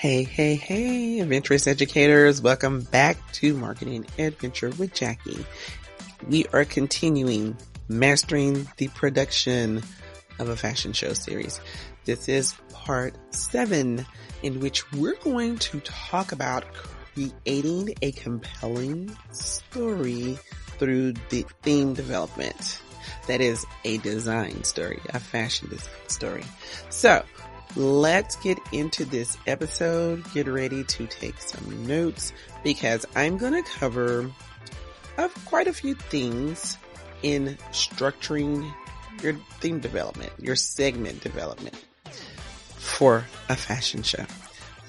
Hey, adventurous educators. Welcome back to Marketing Adventure with Jackie. We are continuing mastering the production of a fashion show series. This is part 7, in which we're going to talk about creating a compelling story through the theme development. That is a design story, a fashion design story. So, let's get into this episode. Get ready to take some notes because I'm going to cover quite a few things in structuring your theme development, your segment development for a fashion show.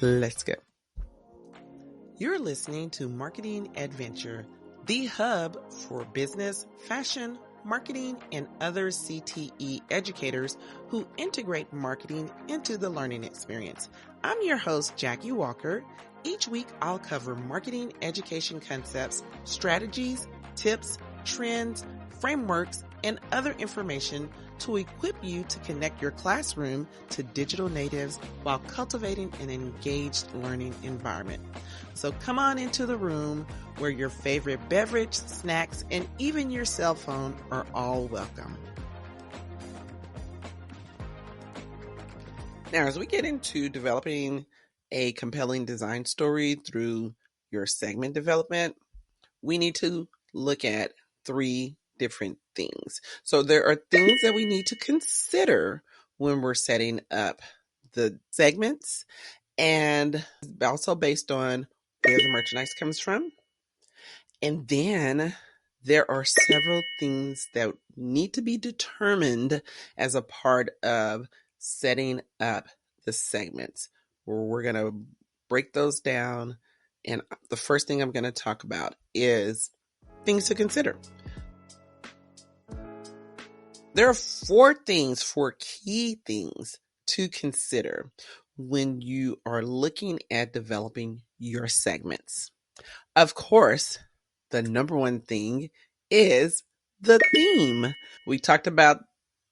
Let's go. You're listening to Marketing Adventure, the hub for business, fashion, marketing, and other CTE educators who integrate marketing into the learning experience. I'm your host, Jackie Walker. Each week, I'll cover marketing education concepts, strategies, tips, trends, frameworks, and other information to equip you to connect your classroom to digital natives while cultivating an engaged learning environment. So come on into the room where your favorite beverage, snacks, and even your cell phone are all welcome. Now, as we get into developing a compelling design story through your segment development, we need to look at 3 different things. So there are things that we need to consider when we're setting up the segments, and also based on where the merchandise comes from. And then there are several things that need to be determined as a part of setting up the segments. We're going to break those down. And the first thing I'm going to talk about is things to consider. There are 4 key things to consider when you are looking at developing your segments. Of course, the number one thing is the theme. We talked about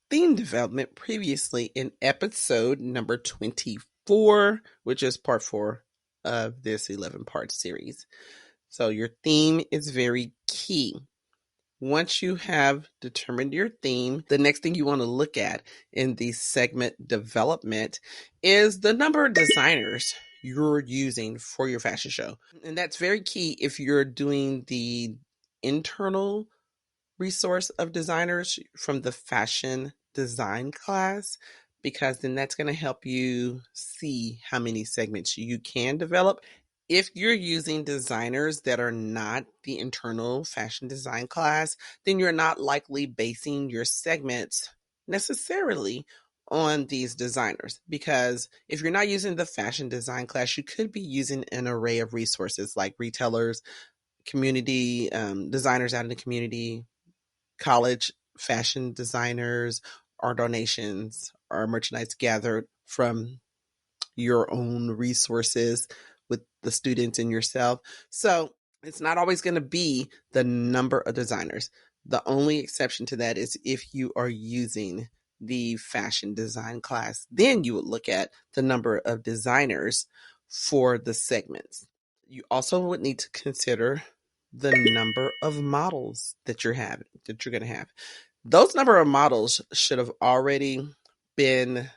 theme development previously in episode number 24, which is part 4 of this 11-part series. So your theme is very key. Once you have determined your theme, the next thing you want to look at in the segment development is the number of designers you're using for your fashion show. And that's very key if you're doing the internal resource of designers from the fashion design class, because then that's going to help you see how many segments you can develop. If you're using designers that are not the internal fashion design class, then you're not likely basing your segments necessarily on these designers, because if you're not using the fashion design class, you could be using an array of resources like retailers, community designers out in the community, college fashion designers, or donations or merchandise gathered from your own resources with the students and yourself. So it's not always going to be the number of designers. The only exception to that is if you are using the fashion design class, then you would look at the number of designers for the segments. You also would need to consider the number of models that you're going to have. Those number of models should have already been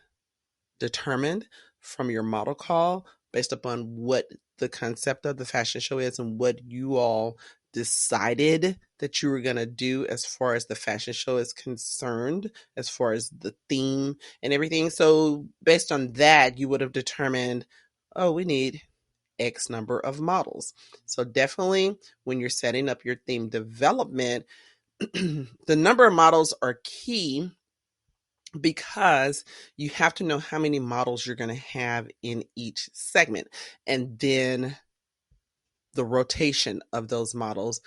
determined from your model call based upon what the concept of the fashion show is and what you all decided that you were going to do as far as the fashion show is concerned, as far as the theme and everything. So based on that, you would have determined, oh, we need X number of models. So definitely when you're setting up your theme development, the number of models are key, because you have to know how many models you're going to have in each segment, and then the rotation of those models,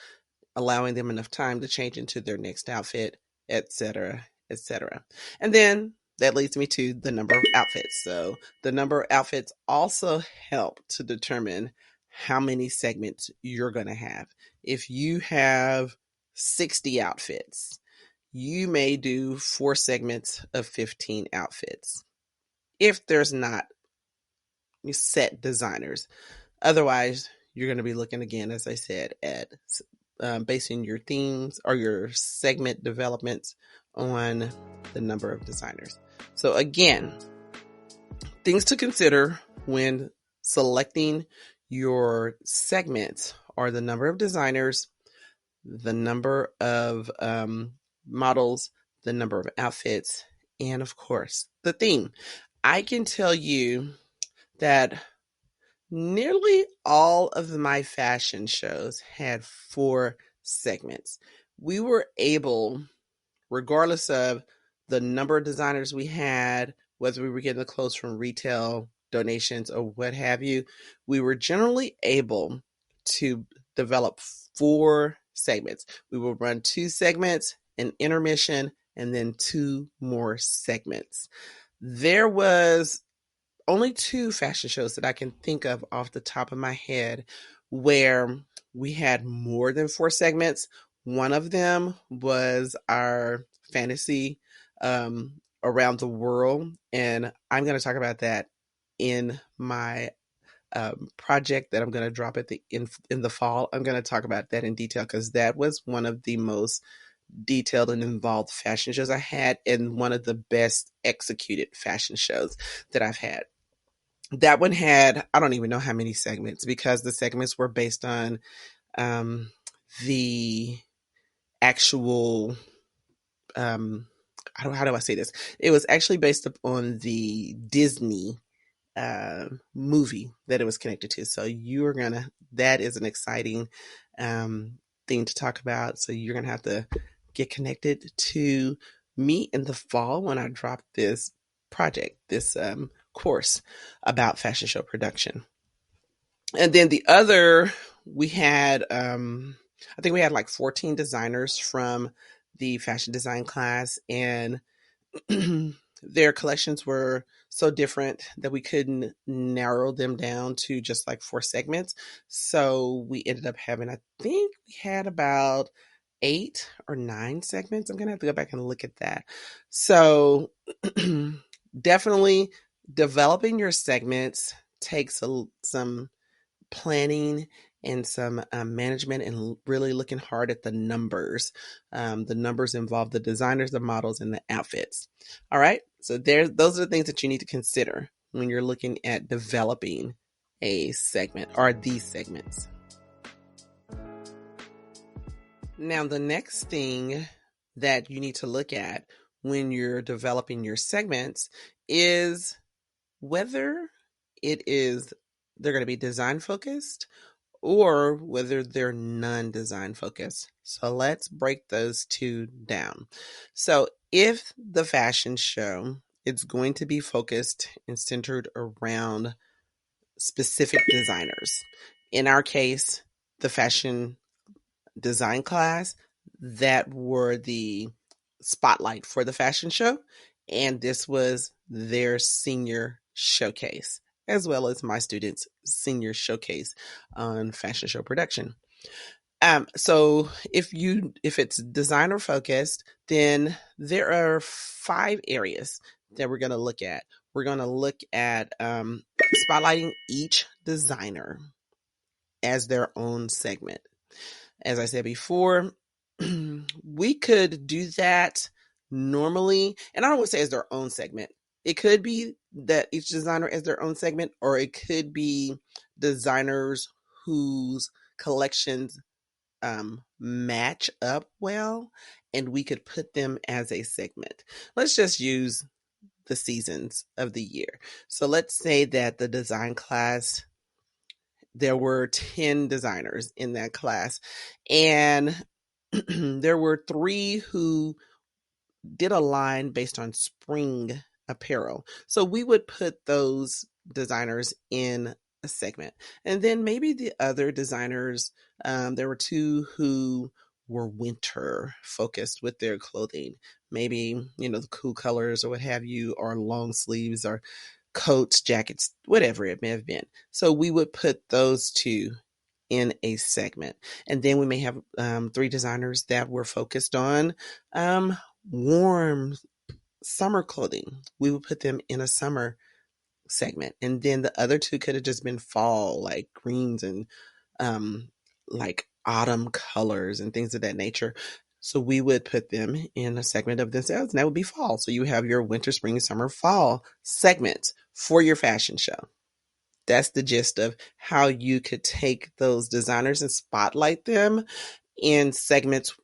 allowing them enough time to change into their next outfit, etc., etc. And then that leads me to the number of outfits. So the number of outfits also help to determine how many segments you're going to have. If you have 60 outfits, you may do 4 segments of 15 outfits. If there's not set designers. Otherwise, you're going to be looking again, as I said, at basing your themes or your segment developments on the number of designers. So again, things to consider when selecting your segments are the number of designers, the number of models, the number of outfits, and of course, the theme. I can tell you that nearly all of my fashion shows had 4 segments. We were able, regardless of the number of designers we had, whether we were getting the clothes from retail, donations, or what have you, we were generally able to develop 4 segments. We would run 2 segments, an intermission, and then 2 more segments. There was only 2 fashion shows that I can think of off the top of my head where we had more than 4 segments. One of them was our fantasy around the world, and I'm going to talk about that in my project that I'm going to drop at the in the fall. I'm going to talk about that in detail because that was one of the most detailed and involved fashion shows I had, and one of the best executed fashion shows that I've had. That one had, I don't even know how many segments, because the segments were based on the actual how do I say this? It was actually based on the Disney movie that it was connected to. So that is an exciting thing to talk about. So you're gonna have to get connected to me in the fall when I drop this project, this course about fashion show production. And then the other, we had, I think we had like 14 designers from the fashion design class, and their collections were so different that we couldn't narrow them down to just like 4 segments. So we ended up having, I think we had about 8 or 9 segments. I'm going to have to go back and look at that. So definitely developing your segments takes some planning and some management, and really looking hard at the numbers. The numbers involve the designers, the models, and the outfits. All right. So those are the things that you need to consider when you're looking at developing a segment or these segments. Now, the next thing that you need to look at when you're developing your segments is whether they're going to be design focused or whether they're non-design focused. So let's break those 2 down. So if the fashion show is going to be focused and centered around specific designers, in our case, the fashion design class, that were the spotlight for the fashion show, and this was their senior showcase, as well as my students' senior showcase on fashion show production. So if it's designer focused, then there are 5 areas that we're going to look at. We're going to look at spotlighting each designer as their own segment. As I said before, we could do that normally, and I don't want to say as their own segment. It could be that each designer is their own segment, or it could be designers whose collections match up well, and we could put them as a segment. Let's just use the seasons of the year. So let's say that the design class, there were 10 designers in that class, and there were 3 who did a line based on spring apparel. So we would put those designers in a segment. And then maybe the other designers, there were 2 who were winter focused with their clothing. Maybe, the cool colors or what have you, or long sleeves or coats, jackets, whatever it may have been. So we would put those 2 in a segment. And then we may have 3 designers that were focused on warm summer clothing. We would put them in a summer segment. And then the other two could have just been fall, like greens and um, like autumn colors and things of that nature. So we would put them in a segment of themselves, and that would be fall. So you have your winter, spring, summer, fall segments for your fashion show. That's the gist of how you could take those designers and spotlight them in segments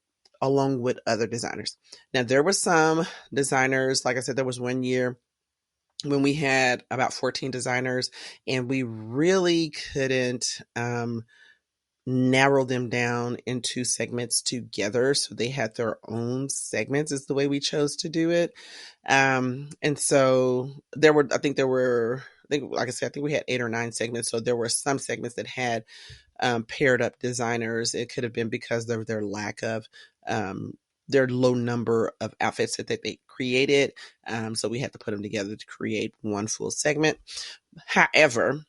along with other designers. Now, there were some designers, like I said, there was one year when we had about 14 designers, and we really couldn't narrow them down into segments together. So they had their own segments, is the way we chose to do it. And so I think, like I said, I think we had 8 or 9 segments. So there were some segments that had paired up designers. It could have been because of their lack of um, their low number of outfits that they created. So we had to put them together to create one full segment. However,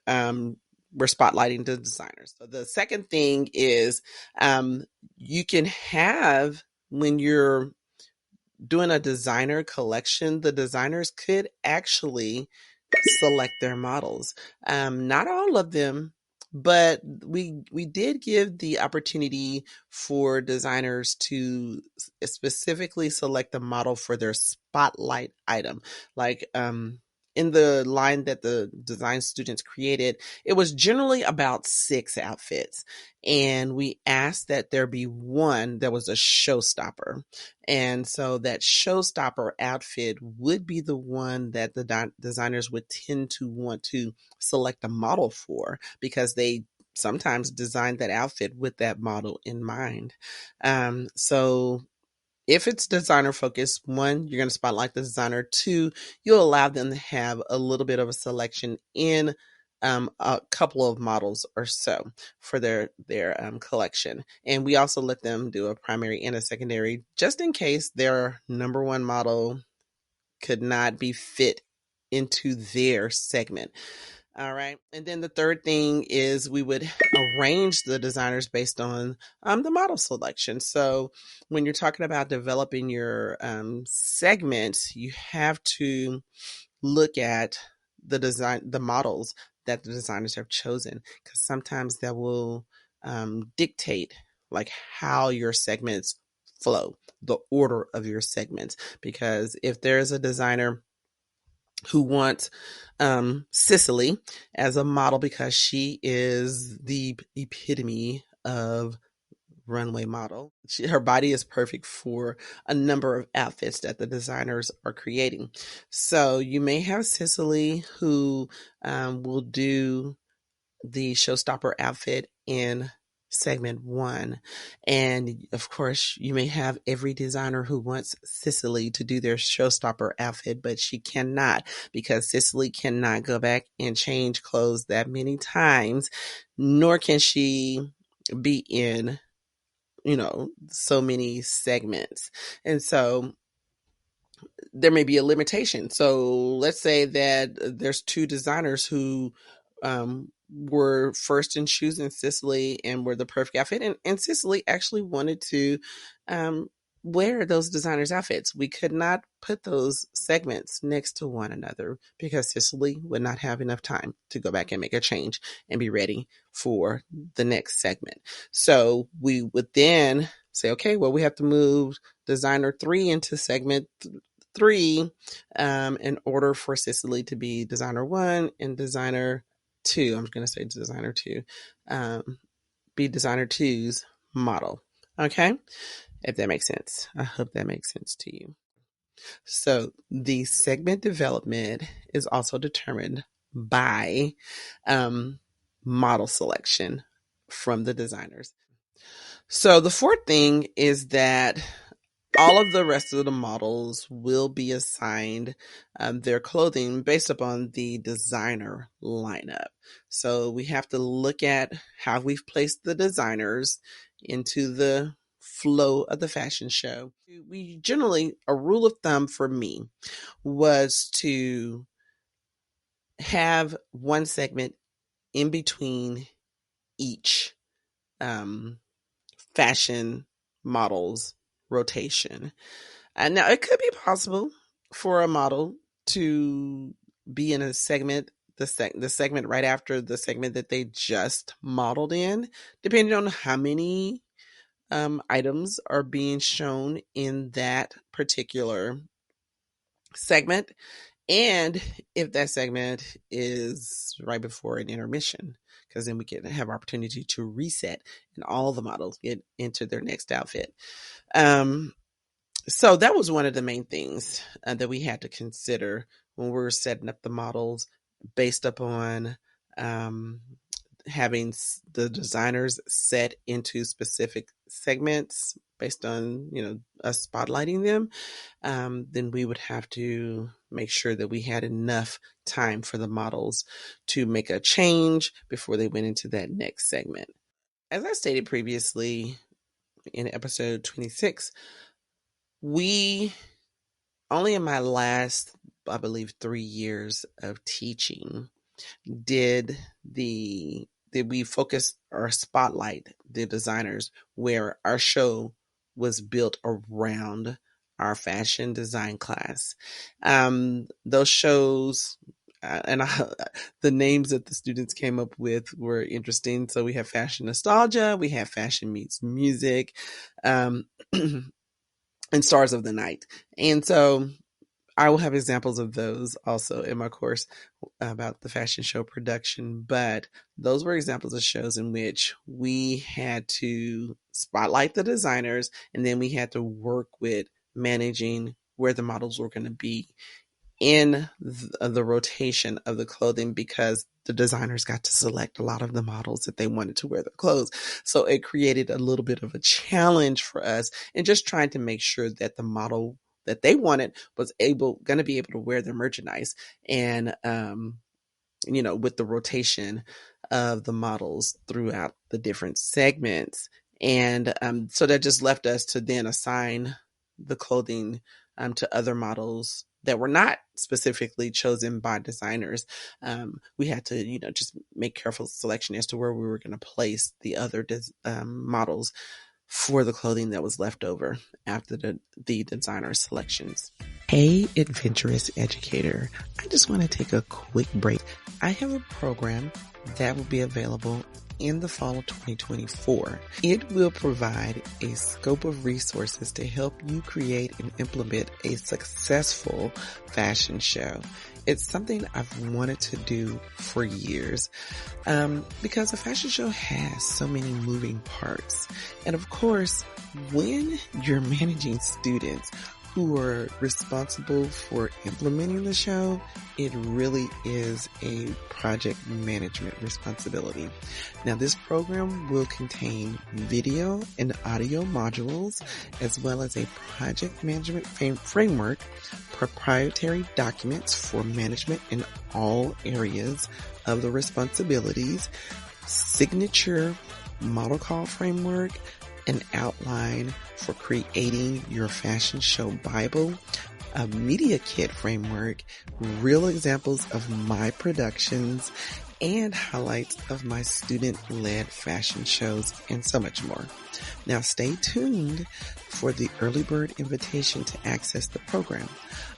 we're spotlighting the designers. So the second thing is you can have, when you're doing a designer collection, the designers could actually select their models. Not all of them, but we did give the opportunity for designers to specifically select the model for their spotlight item. Like in the line that the design students created, it was generally about 6 outfits. And we asked that there be one that was a showstopper. And so that showstopper outfit would be the one that the designers would tend to want to select a model for, because they sometimes design that outfit with that model in mind. So if it's designer focused, one, you're going to spotlight the designer. Two, you'll allow them to have a little bit of a selection in a couple of models or so for their collection. And we also let them do a primary and a secondary, just in case their number one model could not be fit into their segment. All right. And then the third thing is we would arrange the designers based on the model selection. So when you're talking about developing your segments, you have to look at the models that the designers have chosen, because sometimes that will dictate like how your segments flow, the order of your segments. Because if there's a designer who wants Cicely as a model because she is the epitome of runway model. Her body is perfect for a number of outfits that the designers are creating. So you may have Cicely who will do the showstopper outfit in segment 1. And of course, you may have every designer who wants Cicely to do their showstopper outfit, but she cannot, because Cicely cannot go back and change clothes that many times, nor can she be in, so many segments. And so there may be a limitation. So let's say that there's 2 designers who were first in choosing Cicely and were the perfect outfit. And Cicely actually wanted to wear those designers' outfits. We could not put those segments next to one another because Cicely would not have enough time to go back and make a change and be ready for the next segment. So we would then say, okay, well, we have to move designer 3 into segment 3 in order for Cicely to be designer 1 and designer 2. I'm going to say designer 2. Be designer 2's model. Okay? If that makes sense. I hope that makes sense to you. So the segment development is also determined by model selection from the designers. So the fourth thing is that all of the rest of the models will be assigned their clothing based upon the designer lineup. So we have to look at how we've placed the designers into the flow of the fashion show. We generally, a rule of thumb for me was to have one segment in between each um, fashion models rotation. And now it could be possible for a model to be in a segment, the segment right after the segment that they just modeled in, depending on how many items are being shown in that particular segment, and if that segment is right before an intermission, because then we can have opportunity to reset and all the models get into their next outfit. So that was one of the main things that we had to consider when we were setting up the models, based upon having the designers set into specific segments based on, us spotlighting them. Then we would have to make sure that we had enough time for the models to make a change before they went into that next segment. As I stated previously in episode 26, we only in my last, I believe, 3 years of teaching did we focus or spotlight the designers, where our show was built around our fashion design class. Those shows the names that the students came up with were interesting. So we have fashion nostalgia, we have fashion meets music, and stars of the night. And so I will have examples of those also in my course about the fashion show production, but those were examples of shows in which we had to spotlight the designers, and then we had to work with managing where the models were going to be in the rotation of the clothing, because the designers got to select a lot of the models that they wanted to wear the clothes. So it created a little bit of a challenge for us in just trying to make sure that the model that they wanted was going to be able to wear their merchandise, and with the rotation of the models throughout the different segments. And so that just left us to then assign the clothing to other models that were not specifically chosen by designers. We had to, just make careful selection as to where we were going to place the other models for the clothing that was left over after the designer selections. Hey, adventurous educator. I just want to take a quick break. I have a program that will be available in the fall of 2024. It will provide a scope of resources to help you create and implement a successful fashion show. It's something I've wanted to do for years, because a fashion show has so many moving parts. And of course, when you're managing students who are responsible for implementing the show, it really is a project management responsibility. Now, this program will contain video and audio modules, as well as a project management framework, proprietary documents for management in all areas of the responsibilities, signature model call framework, an outline for creating your fashion show Bible, a media kit framework, real examples of my productions, and highlights of my student-led fashion shows, and so much more. Now stay tuned for the early bird invitation to access the program.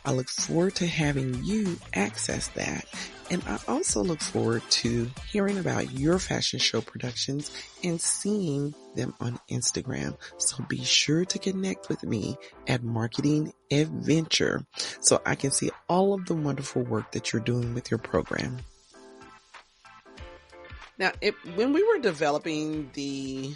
I look forward to having you access that. And I also look forward to hearing about your fashion show productions and seeing them on Instagram. So be sure to connect with me at Marketing Adventure so I can see all of the wonderful work that you're doing with your program. Now, when we were developing the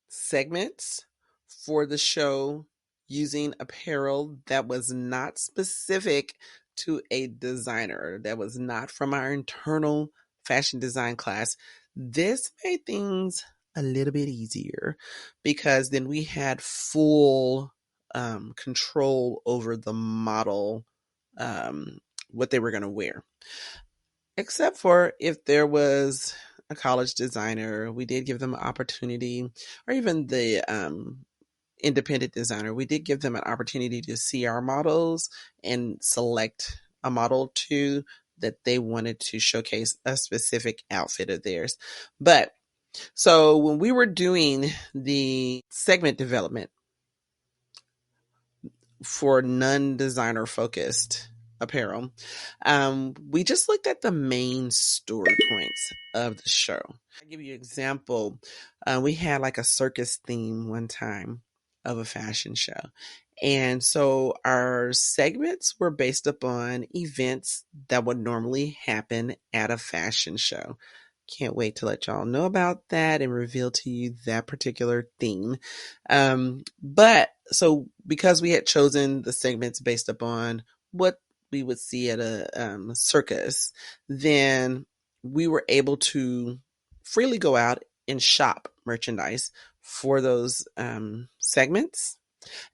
segments for the show using apparel that was not specific to a designer, that was not from our internal fashion design class, this made things a little bit easier, because then we had full control over the model, what they were going to wear. Except for if there was a college designer, we did give them an opportunity, or even the independent designer, we did give them an opportunity to see our models and select a model too that they wanted to showcase a specific outfit of theirs. But so when we were doing the segment development for non-designer focused apparel. We just looked at the main story points of the show. I'll give you an example. We had like a circus theme one time of a fashion show. And so our segments were based upon events that would normally happen at a fashion show. Can't wait to let y'all know about that and reveal to you that particular theme. But so because we had chosen the segments based upon what we would see at a circus, then we were able to freely go out and shop merchandise for those segments.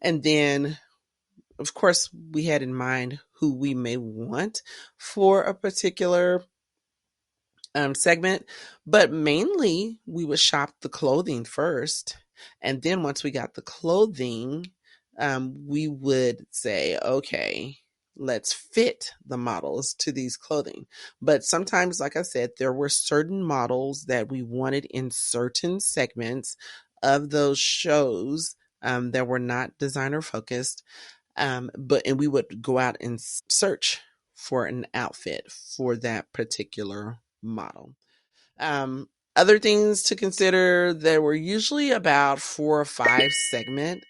And then, of course, we had in mind who we may want for a particular segment, but mainly we would shop the clothing first. And then once we got the clothing, we would say, okay, let's fit the models to these clothing. But sometimes, like I said, there were certain models that we wanted in certain segments of those shows that were not designer focused. And we would go out and search for an outfit for that particular model. Other things to consider, there were usually about 4 or 5 segment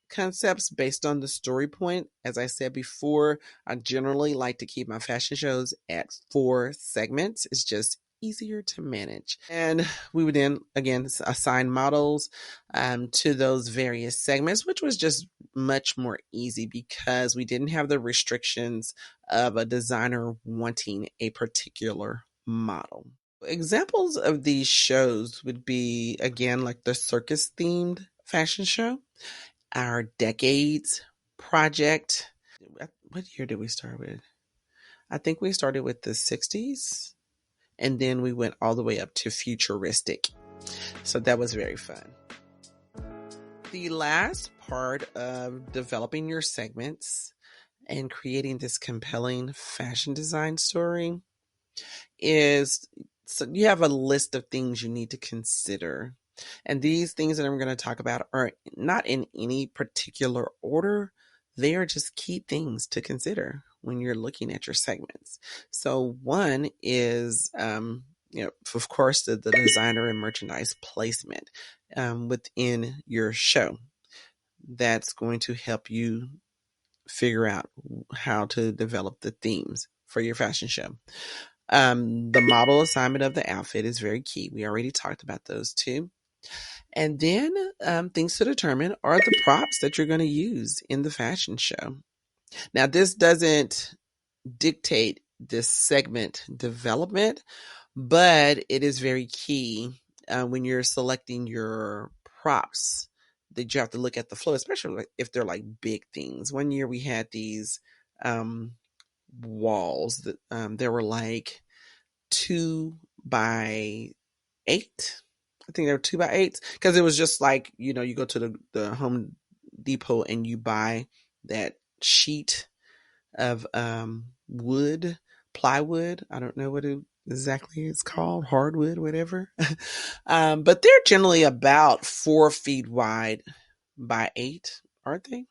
concepts based on the story point. As I said before, I generally like to keep my fashion shows at 4 segments. It's just easier to manage. And we would then again assign models to those various segments, which was just much more easy because we didn't have the restrictions of a designer wanting a particular model. Examples of these shows would be, again, like the circus themed fashion show, our decades project. What year did we start with? I think we started with the 60s and then we went all the way up to futuristic. So that was very fun. The last part of developing your segments and creating this compelling fashion design story is, so you have a list of things you need to consider. And these things that I'm going to talk about are not in any particular order. They are just key things to consider when you're looking at your segments. So one is, of course, the designer and merchandise placement within your show. That's going to help you figure out how to develop the themes for your fashion show. The model assignment of the outfit is very key. We already talked about those two. And then things to determine are the props that you're going to use in the fashion show. Now, this doesn't dictate this segment development, but it is very key when you're selecting your props that you have to look at the flow, especially if they're like big things. One year we had these walls that there were like 2x8. I think they were 2x8s because it was just like, you go to the Home Depot and you buy that sheet of wood, plywood. I don't know what it exactly is called, hardwood, whatever. But they're generally about 4 feet wide by 8, aren't they?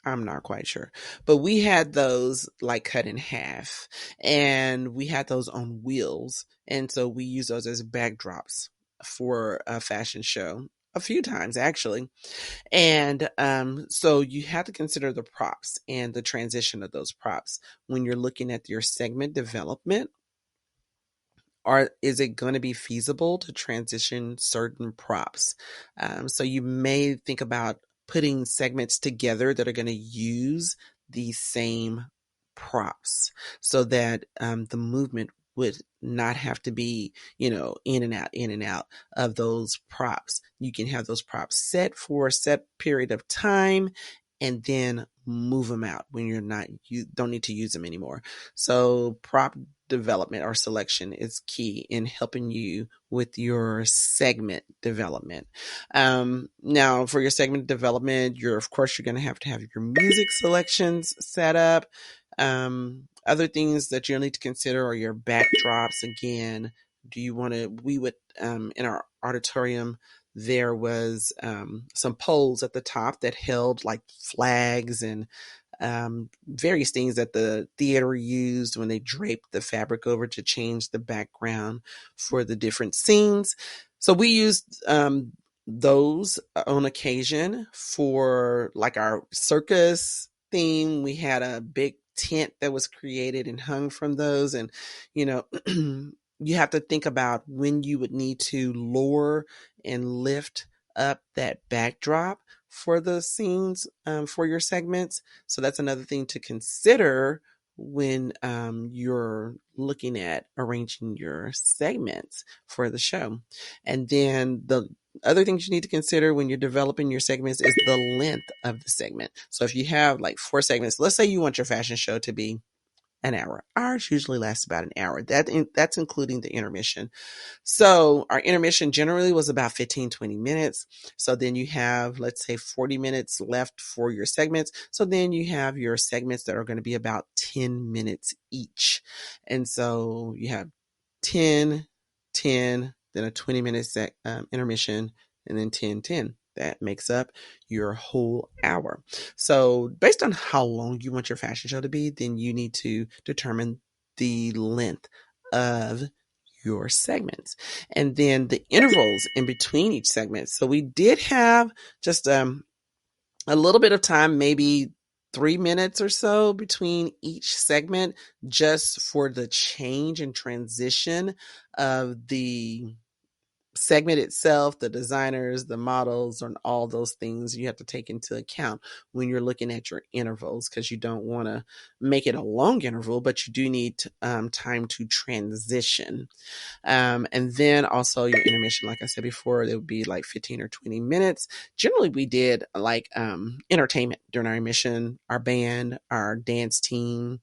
I'm not quite sure. But we had those like cut in half and we had those on wheels. And so we used those as backdrops for a fashion show a few times actually. And so you have to consider the props and the transition of those props when you're looking at your segment development. Is it going to be feasible to transition certain props? So you may think about putting segments together that are going to use the same props so that the movement would not have to be, in and out of those props. You can have those props set for a set period of time and then move them out when you don't need to use them anymore. So prop development or selection is key in helping you with your segment development. Now for your segment development, of course, you're going to have your music selections set up. Other things that you'll need to consider are your backdrops. Again, we would, in our auditorium, there was some poles at the top that held like flags and various things that the theater used when they draped the fabric over to change the background for the different scenes. So we used those on occasion for like our circus theme. We had a big tent that was created and hung from those. And, you know, you have to think about when you would need to lower and lift up that backdrop for the scenes, for your segments. So that's another thing to consider when you're looking at arranging your segments for the show. And then the other things you need to consider when you're developing your segments is the length of the segment. So if you have like 4 segments, let's say you want your fashion show to be an hour. Ours usually lasts about an hour. That's including the intermission. So our intermission generally was about 15, 20 minutes. So then you have, let's say, 40 minutes left for your segments. So then you have your segments that are going to be about 10 minutes each. And so you have 10, 10, then a 20-minute intermission, and then 10, 10. That makes up your whole hour. So based on how long you want your fashion show to be, then you need to determine the length of your segments and then the intervals in between each segment. So we did have just a little bit of time, maybe 3 minutes or so between each segment, just for the change and transition of the segment itself, the designers, the models, and all those things you have to take into account when you're looking at your intervals, because you don't want to make it a long interval, but you do need time to transition. And then also your intermission, like I said before, it would be like 15 or 20 minutes. Generally, we did like entertainment during our intermission, our band, our dance team.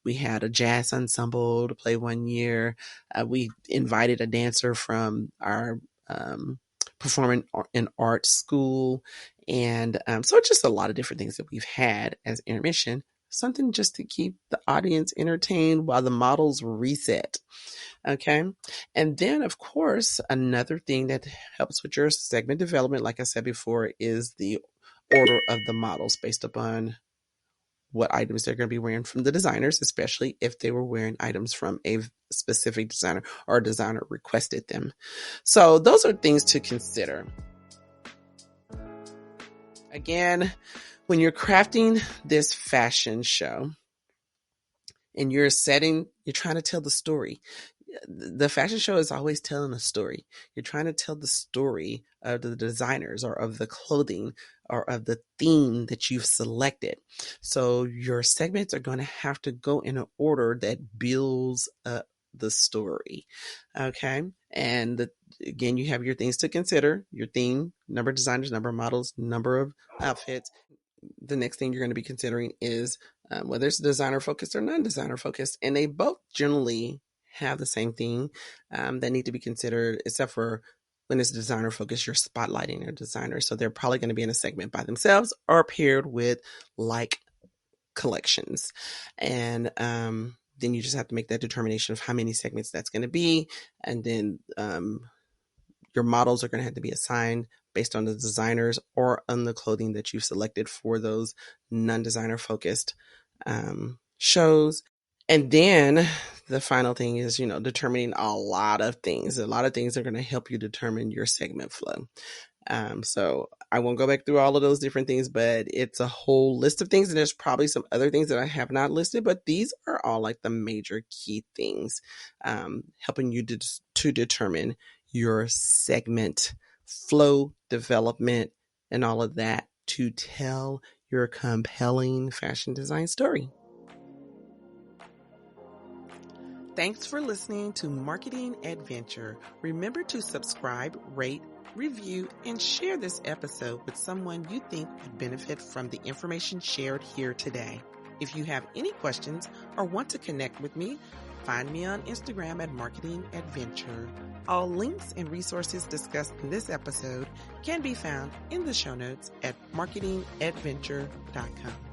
We had a jazz ensemble to play one year. We invited a dancer from our performing in art school. And so it's just a lot of different things that we've had as intermission, something just to keep the audience entertained while the models reset. Okay. And then, of course, another thing that helps with your segment development, like I said before, is the order of the models based upon what items they're going to be wearing from the designers, especially if they were wearing items from a specific designer or a designer requested them. So those are things to consider. Again, when you're crafting this fashion show and you're trying to tell the story. The fashion show is always telling a story. You're trying to tell the story of the designers or of the clothing or of the theme that you've selected. So your segments are going to have to go in an order that builds up the story. Okay. And again, you have your things to consider: your theme, number of designers, number of models, number of outfits. The next thing you're going to be considering is whether it's designer focused or non-designer focused. And they both generally have the same thing that need to be considered, except for when it's designer focused, you're spotlighting a designer. So they're probably going to be in a segment by themselves or paired with like collections. And then you just have to make that determination of how many segments that's going to be. And then your models are going to have to be assigned based on the designers or on the clothing that you've selected for those non-designer focused shows. And then the final thing is, determining a lot of things. A lot of things are going to help you determine your segment flow. So I won't go back through all of those different things, but it's a whole list of things. And there's probably some other things that I have not listed, but these are all like the major key things helping you to determine your segment flow, development, and all of that to tell your compelling fashion design story. Thanks for listening to Marketing Adventure. Remember to subscribe, rate, review, and share this episode with someone you think would benefit from the information shared here today. If you have any questions or want to connect with me, find me on Instagram at Marketing Adventure. All links and resources discussed in this episode can be found in the show notes at marketingadventure.com.